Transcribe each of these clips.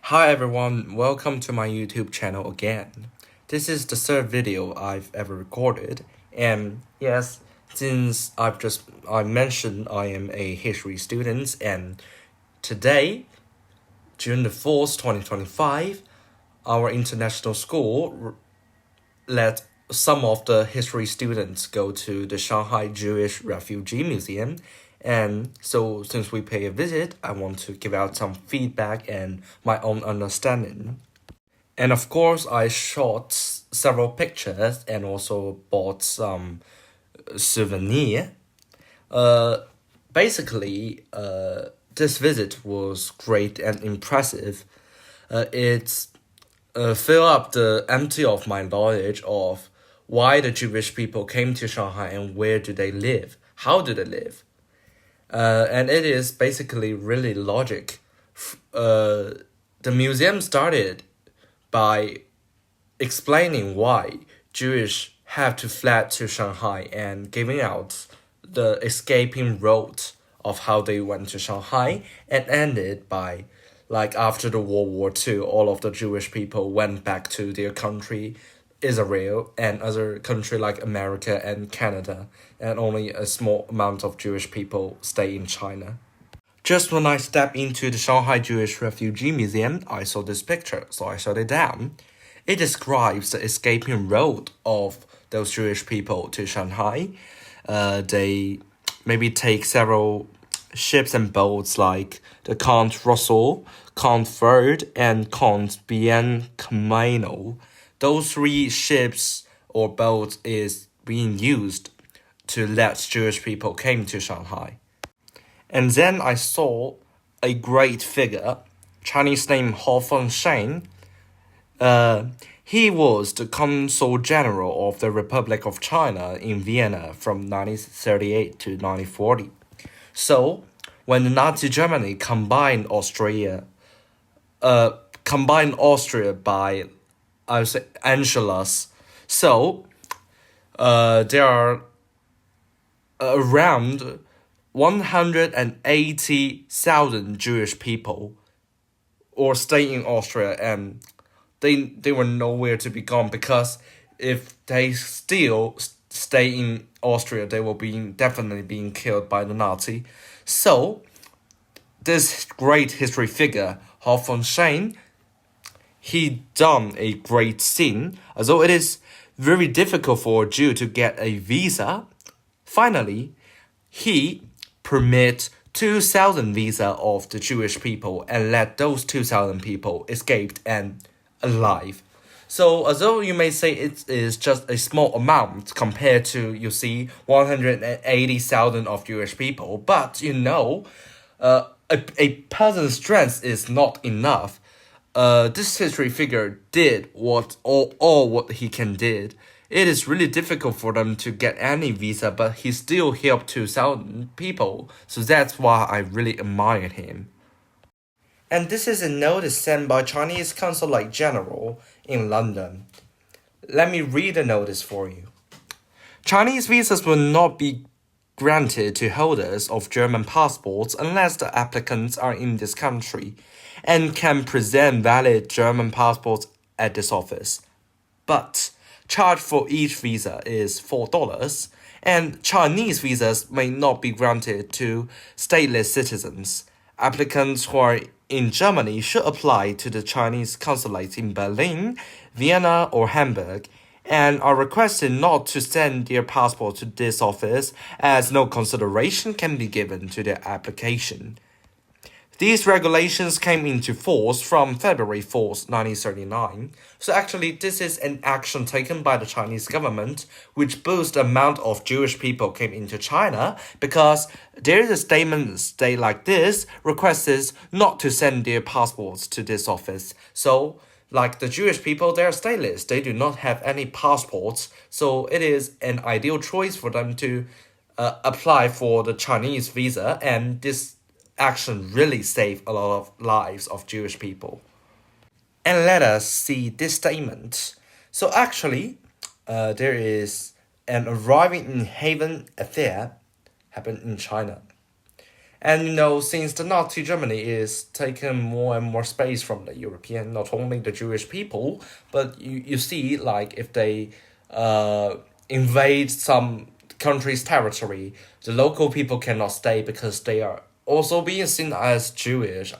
Hi everyone, welcome to my YouTube channel again. This is the third video I've ever recorded, and yes, since I mentioned I am a history student, and today, June the 4th, 2025, our international school let some of the history students go to the Shanghai Jewish Refugee Museum. And so, since we pay a visit, I want to give out some feedback and my own understanding. And of course, I shot several pictures and also bought some souvenir. Uh, this visit was great and impressive. It's fill up the empty of my knowledge of why the Jewish people came to Shanghai and where do they live, how do they live. And it is basically really logic. The museum started by explaining why Jewish have to flee to Shanghai and giving out the escaping route of how they went to Shanghai, and ended by, like, after the World War II, all of the Jewish people went back to their country, Israel, and other country like America and Canada, and only a small amount of Jewish people stay in China. Just when I stepped into the Shanghai Jewish Refugee Museum, I saw this picture, so I shut it down. It describes the escaping road of those Jewish people to Shanghai. They maybe take several ships and boats like the Count Russell, Count Ferd, and Count Bien Camino. Those three ships or boats is being used to let Jewish people came to Shanghai. And then I saw a great figure, Chinese name Hao Fengshen. He was the consul general of the Republic of China in Vienna from 1938 to 1940. So, when the Nazi Germany combined Austria by, I would say, Anschluss. So, there are around 180,000 Jewish people or stay in Austria, and they were nowhere to be gone, because if they still stay in Austria, they will be definitely being killed by the Nazi. So, this great history figure, Hao Fengshen, he done a great thing. Although it is very difficult for a Jew to get a visa, finally, he permit 2,000 visa of the Jewish people and let those 2,000 people escaped and alive. So, although you may say it is just a small amount compared to, 180,000 of Jewish people, but a person's strength is not enough. This history figure did all what he can did. It is really difficult for them to get any visa, but he still helped 2,000 people. So that's why I really admired him. And this is a notice sent by Chinese Consulate General in London. Let me read the notice for you. Chinese visas will not be granted to holders of German passports unless the applicants are in this country and can present valid German passports at this office. But charge for each visa is $4, and Chinese visas may not be granted to stateless citizens. Applicants who are in Germany should apply to the Chinese consulates in Berlin, Vienna, or Hamburg, and are requested not to send their passport to this office, as no consideration can be given to their application. These regulations came into force from February 4th, 1939. So actually, this is an action taken by the Chinese government, which boosts the amount of Jewish people came into China, because there is a statement like this, requests not to send their passports to this office. So, like the Jewish people, they are stateless. They do not have any passports. So it is an ideal choice for them to apply for the Chinese visa, and this action really saved a lot of lives of Jewish people. And let us see this statement. So actually, there is an arriving in haven affair happened in China. And since the Nazi Germany is taking more and more space from the European, not only the Jewish people, but you see, like, if they invade some country's territory, the local people cannot stay because they are also being seen as Jewish.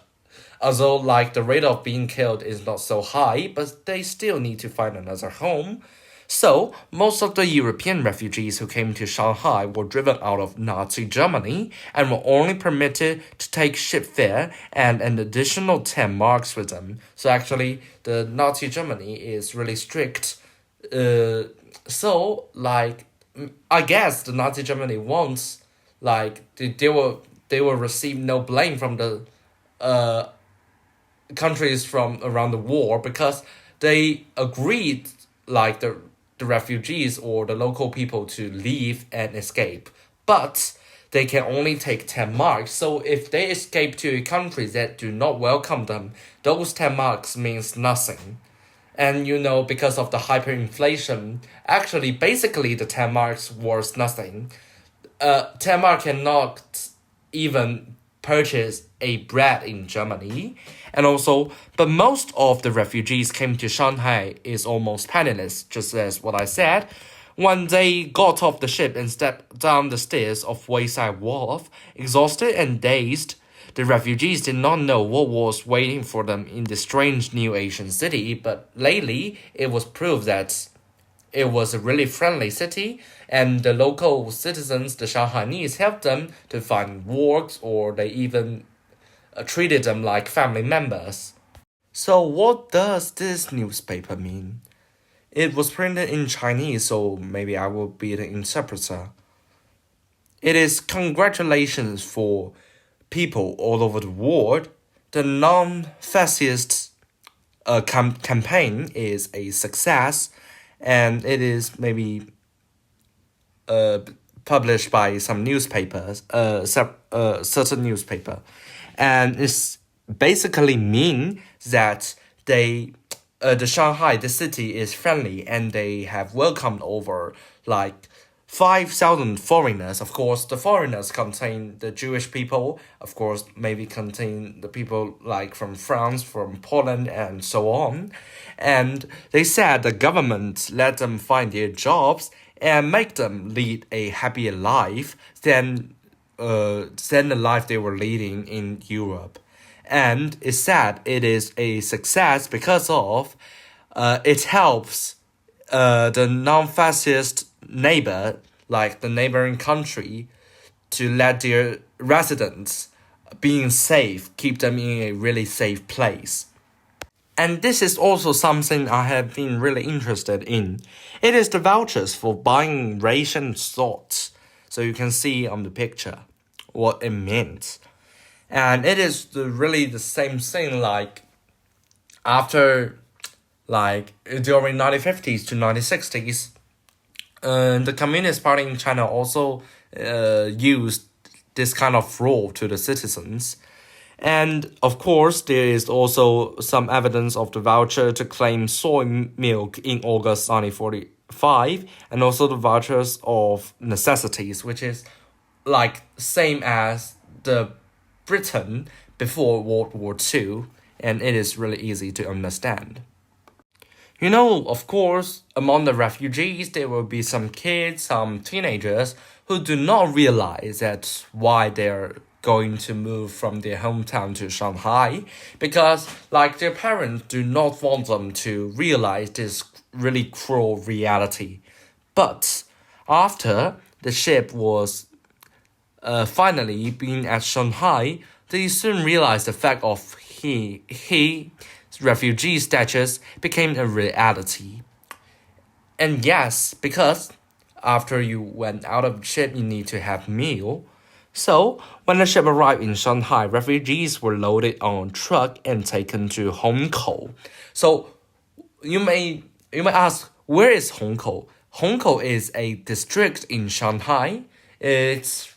Although, like, the rate of being killed is not so high, but they still need to find another home. So, most of the European refugees who came to Shanghai were driven out of Nazi Germany and were only permitted to take ship fare and an additional 10 marks with them. So, actually, the Nazi Germany is really strict. So, like, I guess the Nazi Germany wants, like, they will receive no blame from the countries from around the war because they agreed, like, the refugees or the local people to leave and escape, but they can only take 10 marks. So if they escape to a country that do not welcome them, those 10 marks means nothing. And because of the hyperinflation, actually basically the 10 marks was nothing. 10 mark cannot even purchase a bread in Germany. And also, but most of the refugees came to Shanghai is almost penniless, just as what I said. When they got off the ship and stepped down the stairs of Wayside Wharf, exhausted and dazed, the refugees did not know what was waiting for them in the strange new Asian city, but lately it was proved that it was a really friendly city, and the local citizens, the Shanghainese, helped them to find work, or they even treated them like family members. So, what does this newspaper mean? It was printed in Chinese, so maybe I will be the interpreter. It is congratulations for people all over the world. The non-fascist campaign is a success, and it is maybe published by some newspapers, certain newspaper, and it's basically mean that the Shanghai, the city is friendly, and they have welcomed over like 5,000 foreigners. Of course, the foreigners contain the Jewish people, of course, maybe contain the people like from France, from Poland, and so on. And they said the government let them find their jobs and make them lead a happier life than the life they were leading in Europe. And it said it is a success because of it helps the non-fascist neighbor, like the neighboring country, to let their residents being safe, keep them in a really safe place. And this is also something I have been really interested in. It is the vouchers for buying ration salt. So you can see on the picture what it means. And it is really the same thing like after, like during 1950s to 1960s, the Communist Party in China also used this kind of rule to the citizens. And of course, there is also some evidence of the voucher to claim soy milk in August 1945, and also the vouchers of necessities, which is like same as the Britain before World War II, and it is really easy to understand. Of course, among the refugees, there will be some kids, some teenagers who do not realize that why they're going to move from their hometown to Shanghai, because like their parents do not want them to realize this really cruel reality. But after the ship was finally being at Shanghai, they soon realized the fact of he refugee status became a reality. And yes, because after you went out of the ship, you need to have meal. So, when the ship arrived in Shanghai, refugees were loaded on a truck and taken to Hongkou. So, you may ask, where is Hongkou? Hongkou is a district in Shanghai. It's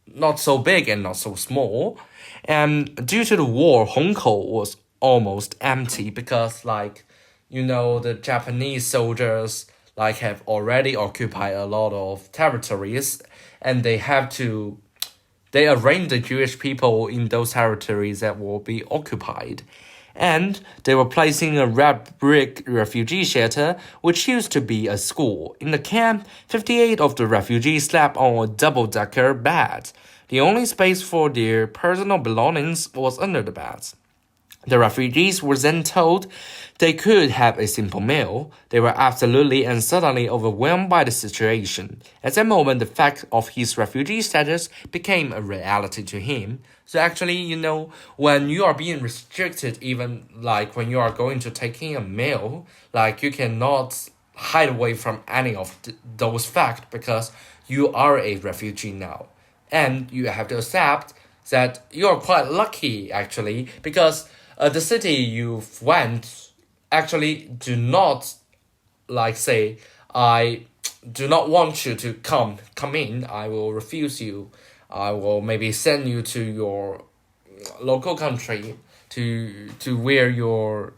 not so big and not so small. And due to the war, Hongkou was almost empty because, the Japanese soldiers have already occupied a lot of territories, and they have to They arranged the Jewish people in those territories that will be occupied. And they were placing a red brick refugee shelter, which used to be a school. In the camp, 58 of the refugees slept on a double-decker bed. The only space for their personal belongings was under the beds. The refugees were then told they could have a simple meal. They were absolutely and suddenly overwhelmed by the situation. At that moment, the fact of his refugee status became a reality to him. So actually, when you are being restricted, even like when you are going to taking a meal, like you cannot hide away from any of those facts because you are a refugee now. And you have to accept that you are quite lucky actually because the city you went actually do not like say I do not want you to come in. I will refuse you. I will maybe send you to your local country to where your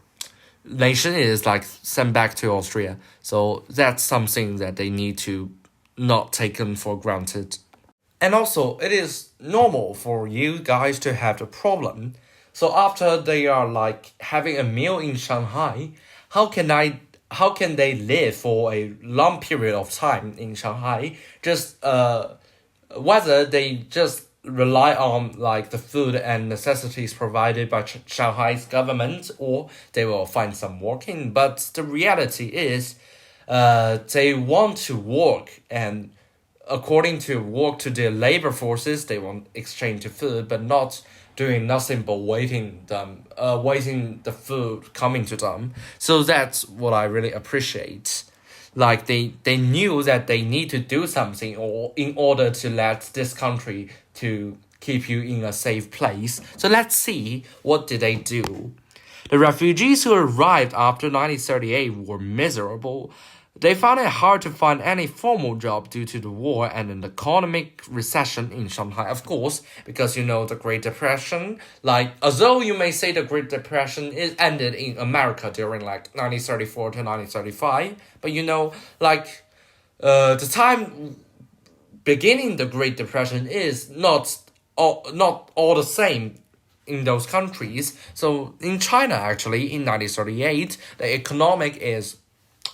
nation is, like send back to Austria. So that's something that they need to not taken for granted. And also, it is normal for you guys to have the problem. So after they are like having a meal in Shanghai, how can they live for a long period of time in Shanghai? Just whether they just rely on like the food and necessities provided by Shanghai's government, or they will find some working. But the reality is, they want to work, and according to their labor forces, they want exchange the food, but not doing nothing but waiting the food coming to them. So that's what I really appreciate. Like they knew that they need to do something or in order to let this country to keep you in a safe place. So let's see what did they do. The refugees who arrived after 1938 were miserable. They found it hard to find any formal job due to the war and an economic recession in Shanghai, of course, because the Great Depression, like, although you may say the Great Depression is ended in America during like 1934 to 1935, but the time beginning the Great Depression is not all the same in those countries. So in China, actually, in 1938, the economic is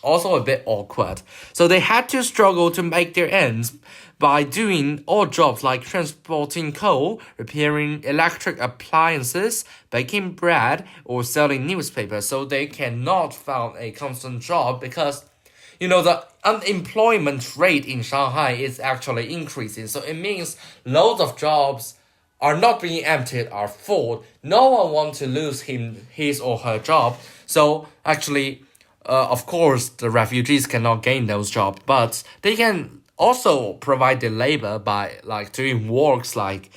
also a bit awkward. So they had to struggle to make their ends by doing odd jobs like transporting coal, repairing electric appliances, baking bread, or selling newspapers. So they cannot find a constant job because the unemployment rate in Shanghai is actually increasing. So it means loads of jobs are not being emptied, are full. No one wants to lose his or her job. So actually, of course, the refugees cannot gain those jobs, but they can also provide the labor by like doing works like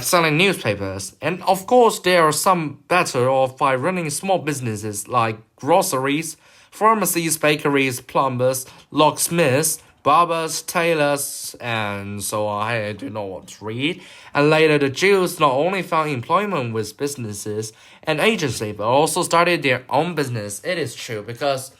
selling newspapers. And of course, there are some better off by running small businesses like groceries, pharmacies, bakeries, plumbers, locksmiths, barbers, tailors, and so on. I do not want to read. And later, the Jews not only found employment with businesses and agencies, but also started their own business. It is true because,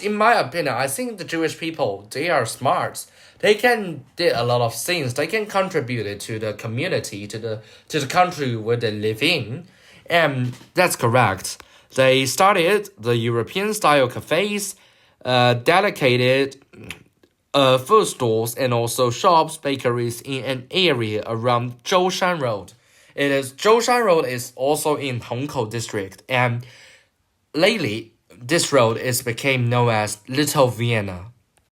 in my opinion, I think the Jewish people, they are smart. They can do a lot of things. They can contribute it to the community, to the country where they live in, and that's correct. They started the European-style cafes, dedicated food stores, and also shops, bakeries in an area around Zhoushan Road. Zhoushan Road is also in Hongkou district, and lately this road is became known as Little Vienna.